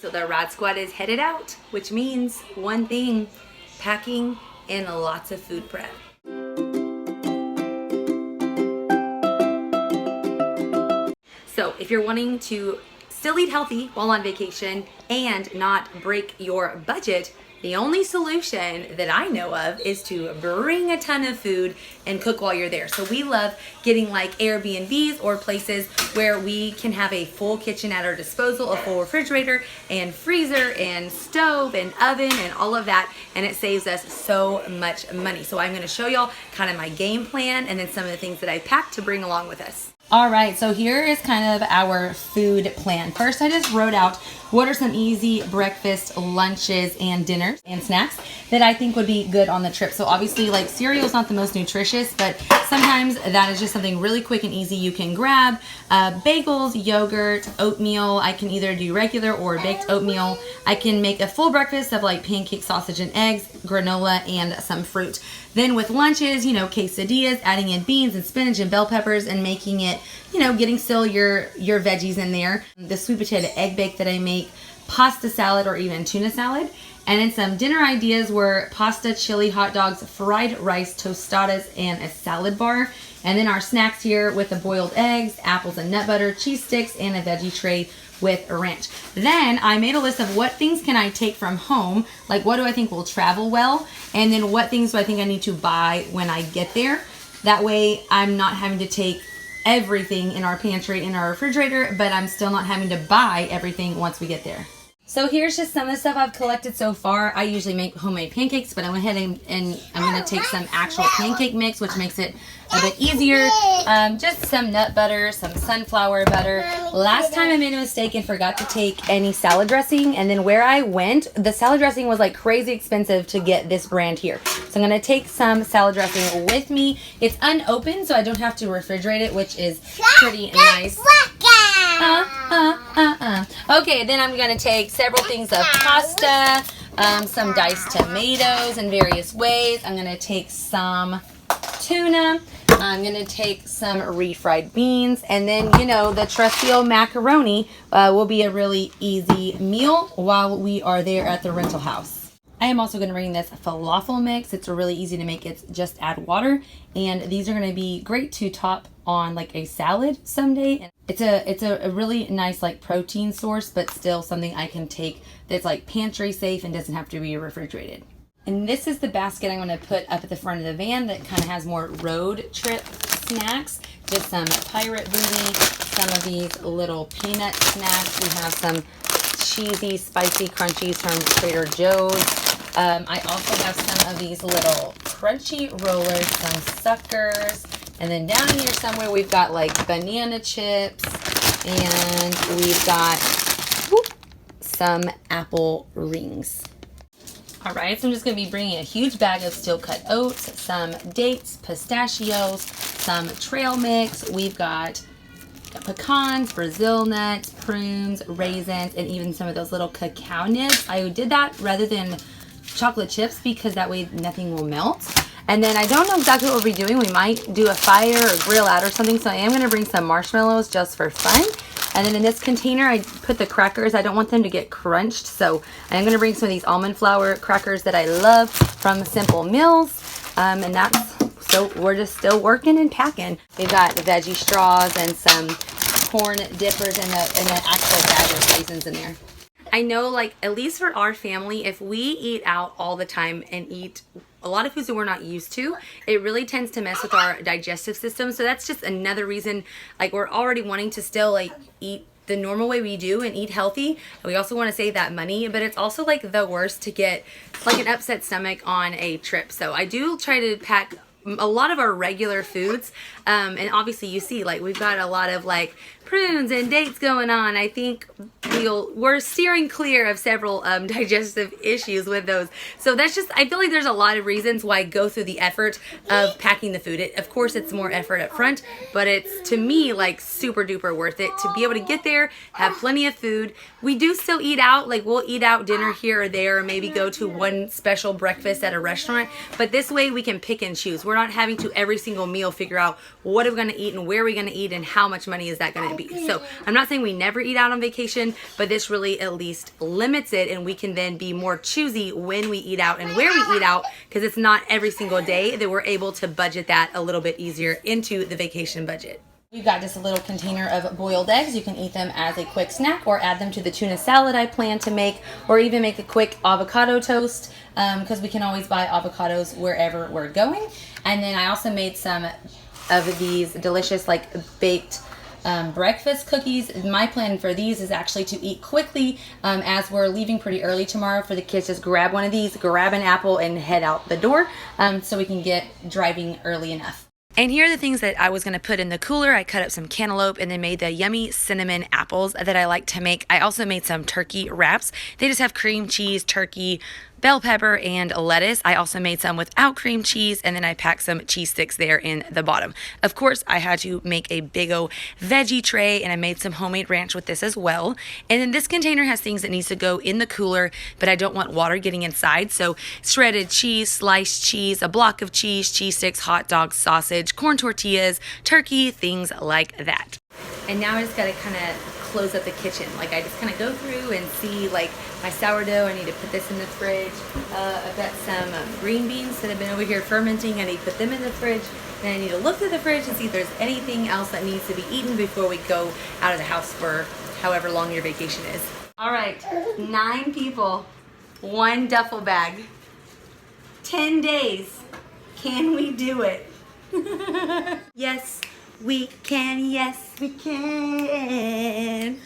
So the RodSquad is headed out, which means one thing: packing and lots of food prep. So if you're wanting to still eat healthy while on vacation and not break your budget, the only solution that I know of is to bring a ton of food and cook while you're there. So we love getting like Airbnbs or places where we can have a full kitchen at our disposal, a full refrigerator and freezer and stove and oven and all of that, and it saves us so much money. So I'm going to show y'all kind of my game plan and then some of the things that I packed to bring along with us. All right, so here is kind of our food plan. First, I just wrote out what are some easy breakfast, lunches, and dinners and snacks that I think would be good on the trip. So obviously, like, cereal is not the most nutritious, but sometimes that is just something really quick and easy you can grab. Bagels, yogurt, oatmeal. I can either do regular or baked oatmeal. I can make a full breakfast of like pancake, sausage, and eggs, granola, and some fruit. Then with lunches, you know, quesadillas, adding in beans and spinach and bell peppers and making it, you know, getting still your veggies in there. The sweet potato egg bake that I make, pasta salad or even tuna salad. And then some dinner ideas were pasta, chili, hot dogs, fried rice, tostadas, and a salad bar. And then our snacks here with the boiled eggs, apples and nut butter, cheese sticks, and a veggie tray with a ranch. Then I made a list of what things can I take from home, like what do I think will travel well, and then what things do I think I need to buy when I get there. That way I'm not having to take everything in our pantry, in our refrigerator, but I'm still not having to buy everything once we get there. So here's just some of the stuff I've collected so far. I usually make homemade pancakes, but I went ahead and I'm going to take some actual pancake mix, which makes it a bit easier. Just some nut butter, some sunflower butter. Last time I made a mistake and forgot to take any salad dressing, and then where I went, the salad dressing was like crazy expensive to get this brand here. So I'm going to take some salad dressing with me. It's unopened, so I don't have to refrigerate it, which is pretty nice. Okay, then I'm going to take several things of pasta, some diced tomatoes in various ways. I'm going to take some tuna. I'm going to take some refried beans. And then, you know, the trusty old macaroni will be a really easy meal while we are there at the rental house. I am also going to bring this falafel mix. It's really easy to make. It's just add water. And these are going to be great to top on like a salad someday. It's a really nice like protein source, but still something I can take that's like pantry safe and doesn't have to be refrigerated. And this is the basket I'm going to put up at the front of the van that kind of has more road trip snacks. Just some pirate booty, some of these little peanut snacks. We have some cheesy, spicy crunchies from Trader Joe's. I also have some of these little crunchy rollers, some suckers. And then down here somewhere we've got like banana chips, and we've got some apple rings. All right, so I'm just going to be bringing a huge bag of steel cut oats, some dates, pistachios, some trail mix. We've got pecans, Brazil nuts, prunes, raisins, and even some of those little cacao nibs. I did that rather than chocolate chips because that way nothing will melt. And then I don't know exactly what we'll be doing. We might do a fire or grill out or something. So I am going to bring some marshmallows just for fun. And then in this container, I put the crackers. I don't want them to get crunched. So I am going to bring some of these almond flour crackers that I love from Simple Mills. And that's, so we're just still working and packing. We've got the veggie straws and some corn dippers and an actual bag of raisins in there. I know, like, at least for our family, if we eat out all the time and eat a lot of foods that we're not used to, it really tends to mess with our digestive system. So that's just another reason, like, we're already wanting to still, like, eat the normal way we do and eat healthy. And we also want to save that money, but it's also, like, the worst to get, like, an upset stomach on a trip. So I do try to pack a lot of our regular foods, and obviously you see, like, we've got a lot of like prunes and dates going on. I think we're steering clear of several digestive issues with those. So that's just, I feel like there's a lot of reasons why I go through the effort of packing the food. Of course, it's more effort up front, but it's, to me, like, super duper worth it to be able to get there, have plenty of food. We do still eat out, like, we'll eat out dinner here or there, or maybe go to one special breakfast at a restaurant, but this way we can pick and choose. We're not having to every single meal figure out what are we going to eat and where are we going to eat and how much money is that going to to be. So I'm not saying we never eat out on vacation, but this really at least limits it, and we can then be more choosy when we eat out and where we eat out, because it's not every single day that we're able to budget that a little bit easier into the vacation budget. We've got just a little container of boiled eggs. You can eat them as a quick snack or add them to the tuna salad I plan to make, or even make a quick avocado toast, because we can always buy avocados wherever we're going. And then I also made some of these delicious like baked breakfast cookies. My plan for these is actually to eat quickly as we're leaving pretty early tomorrow for the kids. Just grab one of these, grab an apple, and head out the door so we can get driving early enough. And here are the things that I was going to put in the cooler. I cut up some cantaloupe and then made the yummy cinnamon apples that I like to make. I also made some turkey wraps. They just have cream cheese, turkey, bell pepper, and lettuce. I also made some without cream cheese, and then I packed some cheese sticks there in the bottom. Of course, I had to make a big old veggie tray, and I made some homemade ranch with this as well. And then this container has things that needs to go in the cooler, but I don't want water getting inside. So shredded cheese, sliced cheese, a block of cheese, cheese sticks, hot dogs, sausage, corn tortillas, turkey, things like that. And now I just gotta kind of close up the kitchen. Like I just kind of go through and see like my sourdough. I need to put this in the fridge. I've got some green beans that have been over here fermenting. I need to put them in the fridge. And I need to look through the fridge and see if there's anything else that needs to be eaten before we go out of the house for however long your vacation is. All right, 9 people, 1 duffel bag, 10 days. Can we do it? Yes, we can. Yes, we can.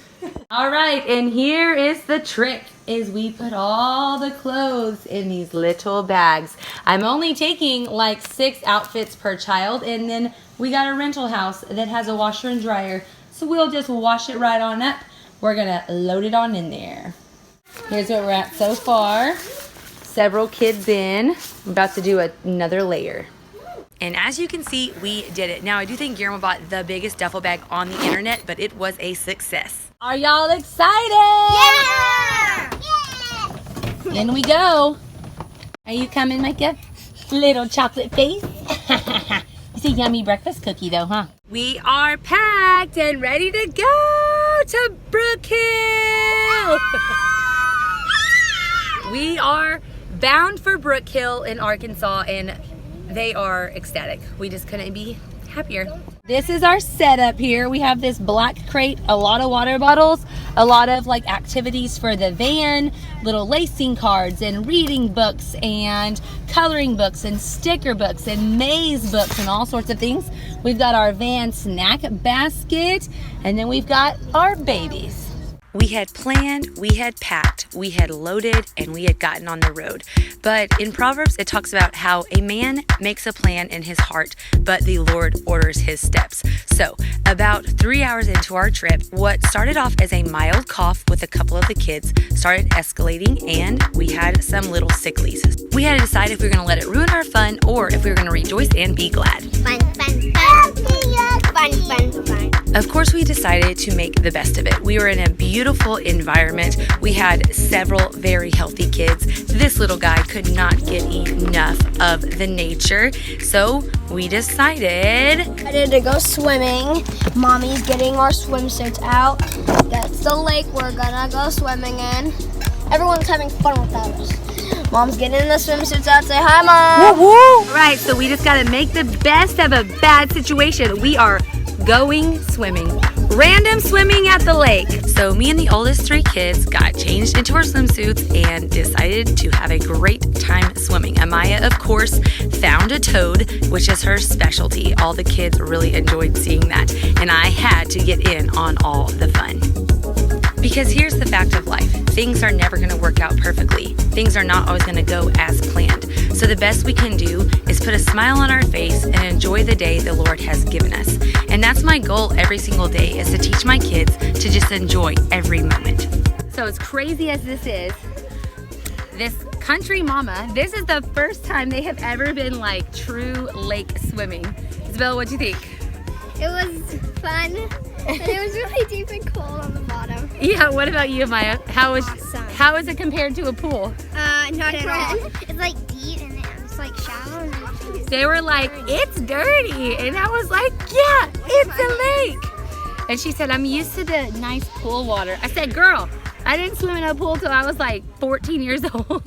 All right, and here is the trick, is we put all the clothes in these little bags. I'm only taking like 6 outfits per child, and then we got a rental house that has a washer and dryer, so we'll just wash it right on up. We're gonna load it on in there. Here's what we're at so far. Several kids in. I'm about to do another layer. And as you can see, we did it. Now, I do think Guillermo bought the biggest duffel bag on the internet, but it was a success. Are y'all excited? Yeah! Yeah! In we go. Are you coming, Micah? Little chocolate face. It's a yummy breakfast cookie though, huh? We are packed and ready to go to Brook Hill. We are bound for Brook Hill in Arkansas, and they are ecstatic. We just couldn't be happier. This is our setup here. We have this black crate, a lot of water bottles, a lot of like activities for the van, little lacing cards and reading books and coloring books and sticker books and maze books and all sorts of things. We've got our van snack basket, and then we've got our babies. We had planned, we had packed, we had loaded, and we had gotten on the road. But in Proverbs, it talks about how a man makes a plan in his heart, but the Lord orders his steps. So about 3 hours into our trip, what started off as a mild cough with a couple of the kids started escalating, and we had some little sicklies. We had to decide if we were going to let it ruin our fun or if we were going to rejoice and be glad. Fun, fun, fun. Fun, fun, fun. Of course, we decided to make the best of it. We were in a beautiful environment. We had several very healthy kids. This little guy could not get enough of the nature, so we decided To go swimming. Mommy's getting our swimsuits out. That's the lake we're gonna go swimming in. Everyone's having fun without us. Mom's getting the swimsuits out. Say hi, Mom. Woo-woo. Right, so we just gotta make the best of a bad situation. We are going swimming. Random swimming at the lake. So me and the oldest 3 kids got changed into our swimsuits and decided to have a great time swimming. Amaya, of course, found a toad, which is her specialty. All the kids really enjoyed seeing that, and I had to get in on all the fun. Because here's the fact of life. Things are never going to work out perfectly. Things are not always going to go as planned. So the best we can do is put a smile on our face and enjoy the day the Lord has given us. And that's my goal every single day, is to teach my kids to just enjoy every moment. So as crazy as this is, this country mama, this is the first time they have ever been like true lake swimming. Isabella, what'd you think? It was fun, and it was really deep and cool on the bottom. Yeah, what about you, Amaya? Awesome. How is it compared to a pool? Not at all. It's like deep and it's like shallow. And They were like, it's dirty. And I was like, yeah, it's a lake. And she said, I'm used to the nice pool water. I said, girl, I didn't swim in a pool till I was like 14 years old.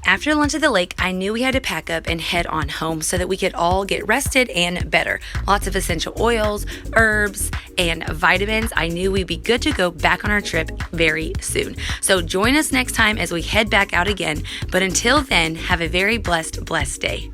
After lunch at the lake, I knew we had to pack up and head on home so that we could all get rested and better. Lots of essential oils, herbs, and vitamins. I knew we'd be good to go back on our trip very soon. So join us next time as we head back out again. But until then, have a very blessed day.